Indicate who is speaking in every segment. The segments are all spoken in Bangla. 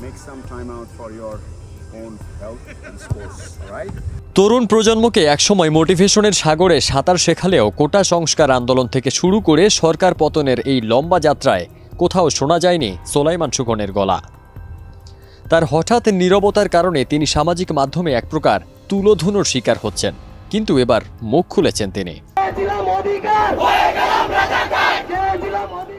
Speaker 1: make some time out for your own health and sports, all right?
Speaker 2: তরুণ প্রজন্মকে একসময় মোটিভেশনের সাগরে সাঁতার শেখালেও কোটা সংস্কার আন্দোলন থেকে শুরু করে সরকার পতনের এই লম্বা যাত্রায় কোথাও শোনা যায়নি সোলাইমান সুখনের গলা। তার হঠাৎ নীরবতার কারণে তিনি সামাজিক মাধ্যমে এক প্রকার তুলোধুনোর শিকার হচ্ছেন, কিন্তু এবার মুখ খুলেছেন তিনি।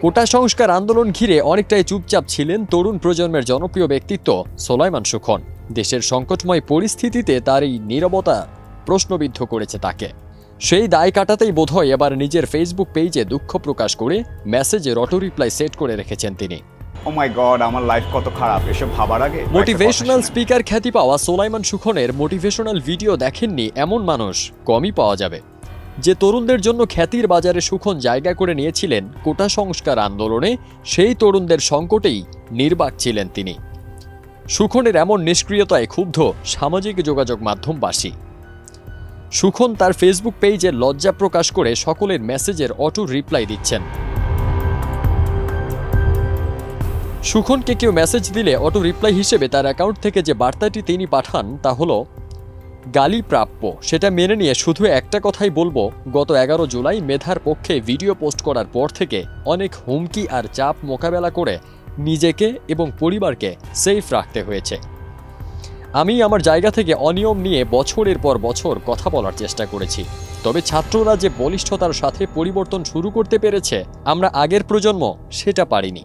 Speaker 2: কোটা সংস্কার আন্দোলন ঘিরে অনেকটাই চুপচাপ ছিলেন তরুণ প্রজন্মের জনপ্রিয় ব্যক্তিত্ব সোলাইমান সুখন। দেশের সংকটময় পরিস্থিতিতে তার এই নীরবতা প্রশ্নবিদ্ধ করেছে তাকে। সেই দায় কাটাতেই বোধহয় এবার নিজের ফেসবুক পেজে দুঃখ প্রকাশ করে মেসেজের অটো রিপ্লাই সেট করে রেখেছেন তিনি।
Speaker 1: ও মাই গড, আমার লাইফ কত খারাপ, এসব ভাবার আগে।
Speaker 2: মোটিভেশনাল স্পিকার খ্যাতি পাওয়া সোলাইমান সুখনের মোটিভেশনাল ভিডিও দেখেননি এমন মানুষ কমই পাওয়া যাবে। যে তরুণদের জন্য খ্যাতির বাজারে সুখন জায়গা করে নিয়েছিলেন কোটা সংস্কার আন্দোলনে, সেই তরুণদের সংকটেই নির্বাক ছিলেন তিনি। সুখনের এমন নিষ্ক্রিয়তায় ক্ষুব্ধ সামাজিক যোগাযোগ মাধ্যমবাসী। সুখন তার ফেসবুক পেজে লজ্জা প্রকাশ করে সকলের মেসেজের অটো রিপ্লাই দিচ্ছেন। সুখনকে কেউ মেসেজ দিলে অটো রিপ্লাই হিসেবে তার অ্যাকাউন্ট থেকে যে বার্তাটি তিনি পাঠান তা হলো গালি প্রাপ্য। সেটা মেনে নিয়ে শুধু একটা কথাই বলবো, গত 11 জুলাই মেধার পক্ষে ভিডিও পোস্ট করার পর থেকে অনেক হুমকি আর চাপ মোকাবেলা করে নিজেকে এবং পরিবারকে সেফ রাখতে হয়েছে। আমি আমার জায়গা থেকে অনিয়ম নিয়ে বছরের পর বছর কথা বলার চেষ্টা করেছি, তবে ছাত্ররা যে বলিষ্ঠতার সাথে পরিবর্তন শুরু করতে পেরেছে, আমরা আগের প্রজন্ম সেটা পারিনি।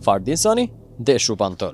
Speaker 2: ফারদিন সানি, দেশ রূপান্তর।